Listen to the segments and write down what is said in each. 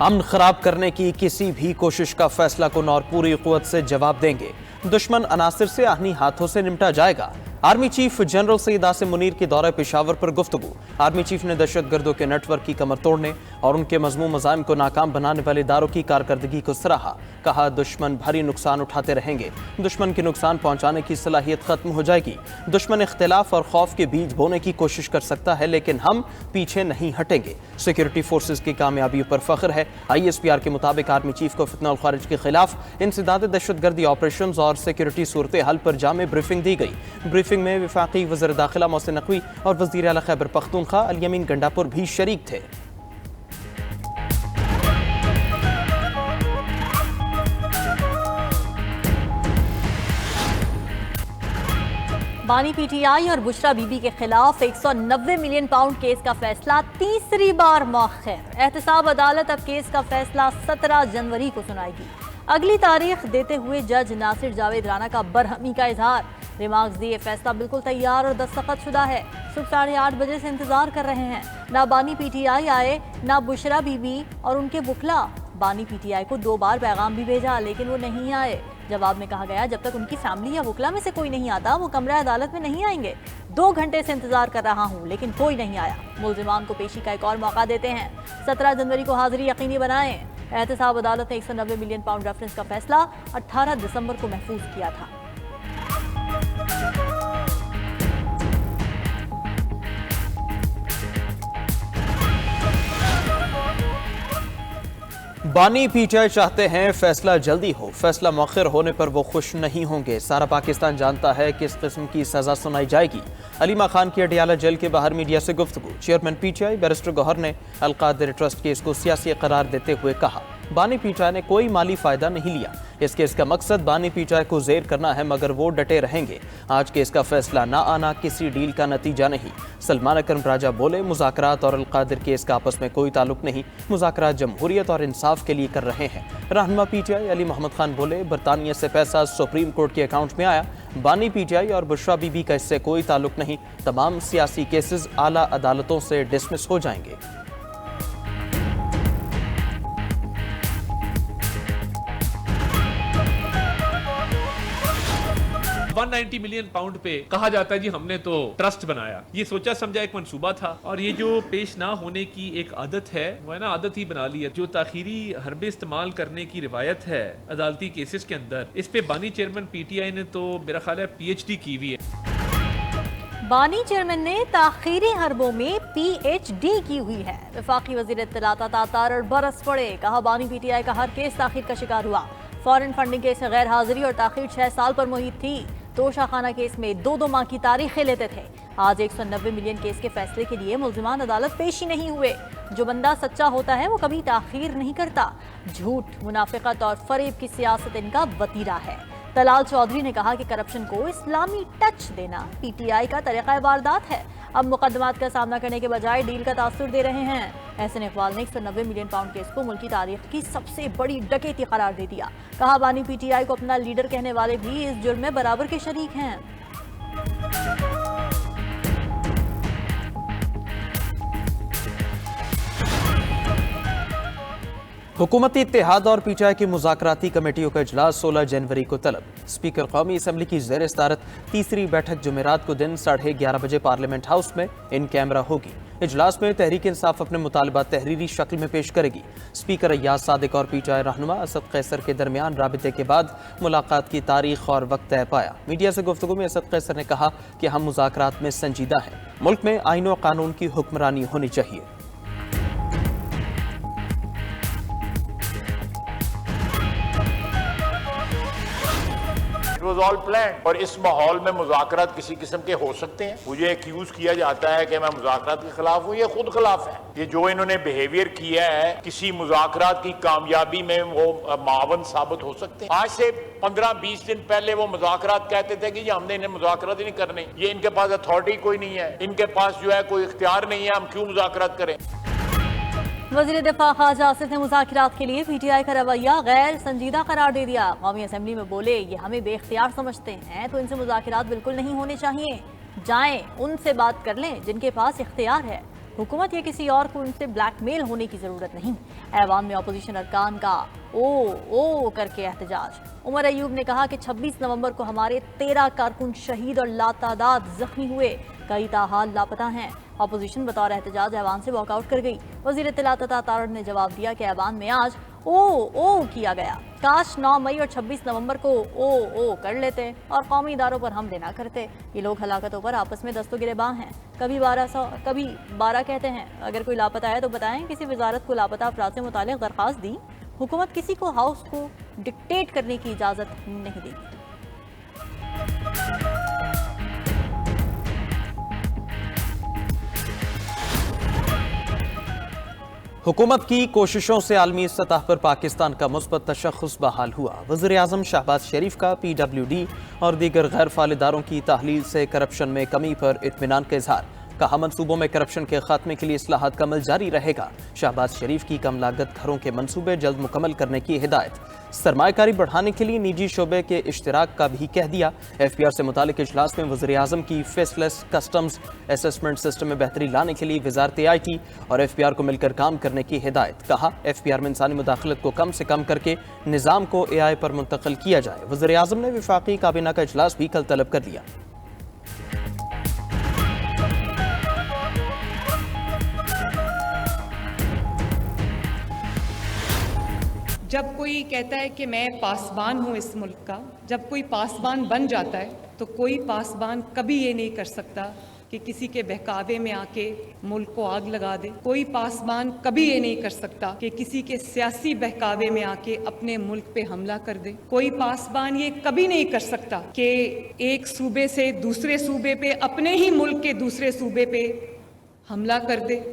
अमन खराब करने की किसी भी कोशिश का फैसला कुन और पूरी कुव्वत से जवाब देंगे। दुश्मन अनासिर से आहनी हाथों से निपटा जाएगा। Army chief general Syed Asim Munir के दौरे पेशावर पर गुफ्तगू। आर्मी चीफ ने दहशतगर्दों के नेटवर्क की कमर तोड़ने और उनके मजमूम मज़ाइम को नाकाम बनाने वाले इदारों की कारकर्दगी को सराहा। कहा, दुश्मन भारी नुकसान उठाते रहेंगे। दुश्मन के नुकसान पहुंचाने की सलाहियत खत्म हो जाएगी। दुश्मन इख्तिलाफ और खौफ के बीज बोने की कोशिश कर सकता है, लेकिन हम पीछे नहीं हटेंगे। सिक्योरिटी फोर्सेज की कामयाबियों पर फख्र है। ISPR के मुताबिक आर्मी चीफ को फितना उल खारिज के खिलाफ इंसदाद दहशतगर्दी ऑपरेशन और सिक्योरिटी सूरत हाल पर जामे ब्रीफिंग दी गई। ब्रीफिंग में वफाकी वज़ीर दाखिला मोहसिन नकवी और वज़ीर आला खैबर पख्तूनख्वा अल यमीन गंडापुर भी शरीक थे। बानी PTI और बुशरा बीबी के खिलाफ 190 मिलियन पाउंड केस का फैसला तीसरी बार मौखर। एहतसाब अदालत अब केस का फैसला 17 जनवरी को सुनाएगी। अगली तारीख देते हुए जज नासिर जावेद राना का बरहमी का इजहार। रिमार्क्स दिए, फैसला बिल्कुल तैयार और दस्तखत शुदा है। सुबह 8:30 बजे से इंतजार कर रहे हैं। ना बानी PTI आए, ना बुशरा बीबी और उनके वकला। बानी PTI को 2 बार पैगाम भी भेजा, लेकिन वो नहीं आए। जवाब में कहा गया, जब तक उनकी फैमिली या वकला में से कोई नहीं आता वो कमरा अदालत में नहीं आएंगे। 2 घंटे से इंतजार कर रहा हूं, लेकिन कोई नहीं आया। मुल्जिमान को पेशी का एक और मौका देते हैं। 17 जनवरी को हाजिरी यकीनी बनाएं। एहतसाब अदालत ने 190 मिलियन पाउंड रेफरेंस का फैसला 18 दिसंबर को महफूज किया था। बानी PTI चाहते हैं फैसला जल्दी हो। फैसला मौखर होने पर वो खुश नहीं होंगे। सारा पाकिस्तान जानता है किस किस्म की सजा सुनाई जाएगी। अलीमा खान की अडियाला जेल के बाहर मीडिया से गुफ्तगू। चेयरमैन PTI बैरिस्टर गौहर ने अलकादिर ट्रस्ट केस को सियासी करार देते हुए कहा, बानी PTI ने कोई माली फायदा नहीं लिया। इस केस का मकसद बानी PTI को जेर करना है, मगर वो डटे रहेंगे। आज केस का फैसला ना आना किसी डील का नतीजा नहीं। सलमान अकरम राजा बोले, मुज़ाकरात और अलकादिर केस का आपस में कोई ताल्लुक नहीं। मुज़ाकरात जमहूरियत और इंसाफ के लिए कर रहे हैं। रहनुमा PTI अली मोहम्मद खान बोले, बरतानिया से पैसा सुप्रीम कोर्ट के अकाउंट में आया। बानी PTI और बुशरा बीबी का इससे कोई ताल्लुक नहीं। तमाम सियासी केसेस आला अदालतों से डिसमिस हो जाएंगे। 190 मिलियन पाउंड पे कहा जाता है जी हमने तो ट्रस्ट बनाया। ये सोचा समझा एक मंसूबा था, और ये जो पेश ना होने की एक आदत है वो है ना, आदत ही बना ली है। जो ताखीरी हरबे इस्तेमाल करने की रिवायत है अदालती केसेस के अंदर, इस पे बानी चेयरमैन PTI ने तो मेरा ख्याल है PhD की हुई है। बानी चेयरमैन ने ताखीरी हरबों में PhD की हुई है। वफाकी वजीर इत्तलात तातार बरस पड़े। कहा, बानी PTI का हर केस ताखीर का शिकार हुआ। फॉरेन फंडिंग केस में गैर हाजिरी और ताखीर 6 साल पर मुहित थी। तोशाखाना केस में 2-2 माह की तारीखें लेते थे। आज 190 मिलियन केस के फैसले के लिए मुल्जिमान अदालत पेश ही नहीं हुए। जो बंदा सच्चा होता है वो कभी ताखीर नहीं करता। झूठ, मुनाफिकत और फरेब की सियासत इनका वतीरा है। तलाल चौधरी ने कहा कि करप्शन को इस्लामी टच देना PTI का तरीका वारदात है। अब मुकदमात का सामना करने के बजाय डील का तासुर दे रहे हैं। एहसन इकबाल ने 190 मिलियन पाउंड केस को मुल्की तारीख की सबसे बड़ी डकैती करार दे दिया। कहा, बानी PTI को अपना लीडर कहने वाले भी इस जुर्म में बराबर के शरीक हैं। हुकूमती इत्तेहाद और PTI की मुज़ाकराती कमेटियों का इजलास 16 जनवरी को तलब। स्पीकर कौमी असम्बली की ज़ेर सदारत तीसरी बैठक जुमेरात को दिन 11:30 बजे पार्लियामेंट हाउस में इन कैमरा होगी। इजलास में तहरीक इंसाफ अपने मुतालबात तहरीरी शक्ल में पेश करेगी। स्पीकर अय्याज सादिक और PTI रहनुमा असद कैसर के दरमियान राबिते के बाद मुलाकात की तारीख और वक्त तय पाया। मीडिया से गुफ्तगू में असद कैसर ने कहा कि हम मुज़ाकरात में संजीदा हैं। मुल्क में आईन और कानून की हुक्मरानी होनी चाहिए। It was all planned। और इस माहौल में मुज़ाकरात किसी किस्म के हो सकते हैं। मुझे एक्यूज किया जाता है कि मैं मुज़ाकरात के खिलाफ हूँ। ये खुद खिलाफ है। ये जो इन्होंने बिहेवियर किया है, किसी मुज़ाकरात की कामयाबी में वो मावन साबित हो सकते हैं। आज से 15-20 दिन पहले वो मुज़ाकरात कहते थे कि हमने इन्हें मुज़ाकरात ही नहीं करने, ये इनके पास अथॉरिटी कोई नहीं है, इनके पास जो है कोई इख्तियार नहीं है, हम क्यों मुज़ाकरात करें। वज़ीर दिफा ख्वाजा आसिफ ने मुज़ाकरात के लिए PTI का रवैया गैर संजीदा करार दे दिया। कौमी असम्बली में बोले, ये हमें बेख्तियार समझते हैं तो इनसे मुज़ाकरात बिल्कुल नहीं होने चाहिए। जाएं, उनसे बात कर लें जिनके पास इख्तियार है। हुकूमत या किसी और को उनसे ब्लैकमेल होने की जरूरत नहीं। ऐवान में अपोजिशन अरकान का ओ करके एहतजाज। उमर अयूब ने कहा कि 26 नवंबर को हमारे 13 कारकुन शहीद और लातादाद जख्मी हुए, कई ताहाल लापता हैं। अपोजिशन बतौर एहतजाज ऐवान से वॉकआउट कर गई। वजीर इत्तलात तारड़ ने जवाब दिया कि ऐवान में आज ओ किया गया, काश 9 मई और 26 नवंबर को ओ कर लेते और कौमी इदारों पर हमले ना करते। ये लोग हलाकतों पर आपस में दस्तों गिरेबान हैं, कभी 1200 कभी 12 कहते हैं। अगर कोई लापता है तो बताएं। किसी वजारत को लापता अफराद से मुतालिक दरख्वास्त दी। हुकूमत किसी को हाउस को डिक्टेट करने की इजाज़त नहीं देगी। हुकूमत की कोशिशों से आलमी सतह पर पाकिस्तान का मुस्बत तशख़्ख़ुस बहाल हुआ। वज़ीर आज़म शहबाज शरीफ का PWD और दीगर गैर फाल इदारों की तहलील से करप्शन में कमी पर इत्मीनान का इजहार। कहा मनसूबों में करप्शन के खात्मे के लिए इस्लाहात का अमल जारी रहेगा। शहबाज शरीफ की कम लागत घरों के मंसूबे जल्द मुकम्मल करने की हिदायत। सरमायाकारी बढ़ाने के लिए निजी शोबे के इश्तिराक का भी कह दिया। FPR से मुतालिक इजलास में वज़ीर आज़म की फेसलेस कस्टम्स असेसमेंट सिस्टम में बेहतरी लाने के लिए वजारत IT और FPR को मिलकर काम करने की हिदायत। कहा FPR में इंसानी मुदाखलत को कम से कम करके निज़ाम को AI पर मुंतकिल किया जाए। वज़ीर आज़म ने वफाकी काबीना का इजलास भी कल तलब कर लिया। जब कोई कहता है कि मैं पासबान हूँ इस मुल्क का, जब कोई पासबान बन जाता है तो कोई पासबान कभी ये नहीं कर सकता कि किसी के बहकावे में आके मुल्क को आग लगा दे। कोई पासबान कभी ये नहीं कर सकता कि किसी के सियासी बहकावे में आके अपने मुल्क पे हमला कर दे। कोई पासबान ये कभी नहीं कर सकता कि एक सूबे से दूसरे सूबे पे, अपने ही मुल्क के दूसरे सूबे पे हमला कर दे।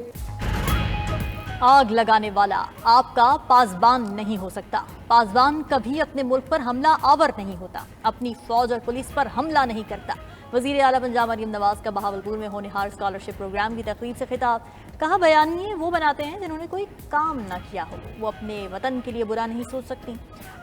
आग लगाने वाला आपका पासबान नहीं हो सकता। पासबान कभी अपने मुल्क पर हमला आवर नहीं होता, अपनी फौज और पुलिस पर हमला नहीं करता। वजीर आला पंजाब मरीम नवाज का बहावलपुर में होनहार स्कॉलरशिप प्रोग्राम की तकरीब से खिताब। कहा बयानिए वो बनाते हैं जिन्होंने कोई काम ना किया हो, वो अपने वतन के लिए बुरा नहीं सोच सकती।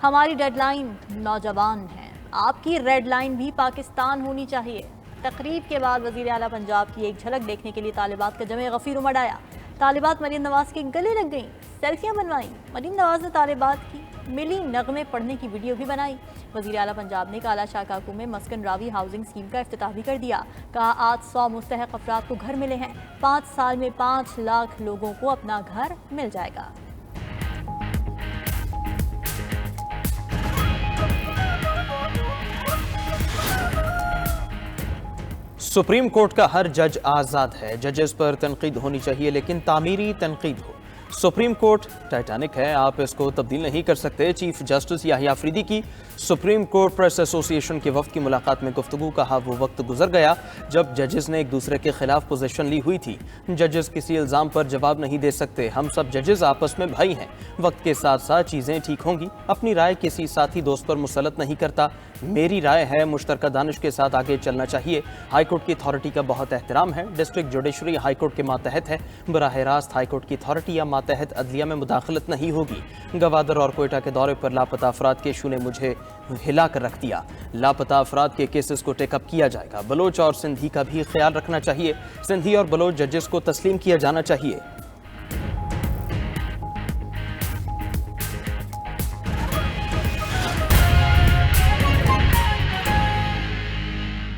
हमारी डेडलाइन नौजवान है, आपकी रेड लाइन भी पाकिस्तान होनी चाहिए। तकरीब के बाद वजीर आला पंजाब की एक झलक देखने के लिए तालिबात का जमे गफीर उमड़ आया। तालिबात मरीम नवाज के गले लग गईं, सेल्फियां बनवाईं। मरीम नवाज ने तालिबात की मिली नगमे पढ़ने की वीडियो भी बनाई। वज़ीर आला पंजाब ने काला शाह काकू में मस्कन रावी हाउसिंग स्कीम का इफ्तिताह भी कर दिया। कहा आज 100 मुस्तहक अफराद को घर मिले हैं, 5 साल में 5 लाख लोगों को अपना घर मिल जाएगा। सुप्रीम कोर्ट का हर जज आज़ाद है, जजेस पर तनकीद होनी चाहिए लेकिन तामीरी तनकीद हो। सुप्रीम कोर्ट टाइटैनिक है, आप इसको तब्दील नहीं कर सकते। चीफ जस्टिस याहिया अफरीदी की सुप्रीम कोर्ट प्रेस एसोसिएशन के वफ्द की मुलाकात में गुफ्तगू। कहा वो वक्त गुजर गया जब जजेस ने एक दूसरे के खिलाफ पोजीशन ली हुई थी। जजेस किसी इल्ज़ाम पर जवाब नहीं दे सकते, हम सब जजेस आपस में भाई हैं। वक्त के साथ साथ चीज़ें ठीक होंगी। अपनी राय किसी साथी दोस्त पर मुसलत नहीं करता, मेरी राय है मुश्तरका दानिश के साथ आगे चलना चाहिए। हाईकोर्ट की अथॉरिटी का बहुत एहतराम है। डिस्ट्रिक्ट जुडिशरी हाईकोर्ट के मातहत है, बराह रास्त हाईकोर्ट की अथॉरिटी या मातहत अदलिया में मुदाखलत नहीं होगी। गवादर और कोयटा के दौरे पर लापता अफराद के इशू ने मुझे हिला कर रख दिया। लापता अफराद के केसेस को टेकअप किया जाएगा। बलोच और सिंधी का भी ख्याल रखना चाहिए। सिंधी और बलोच जजेस को तस्लीम किया जाना चाहिए।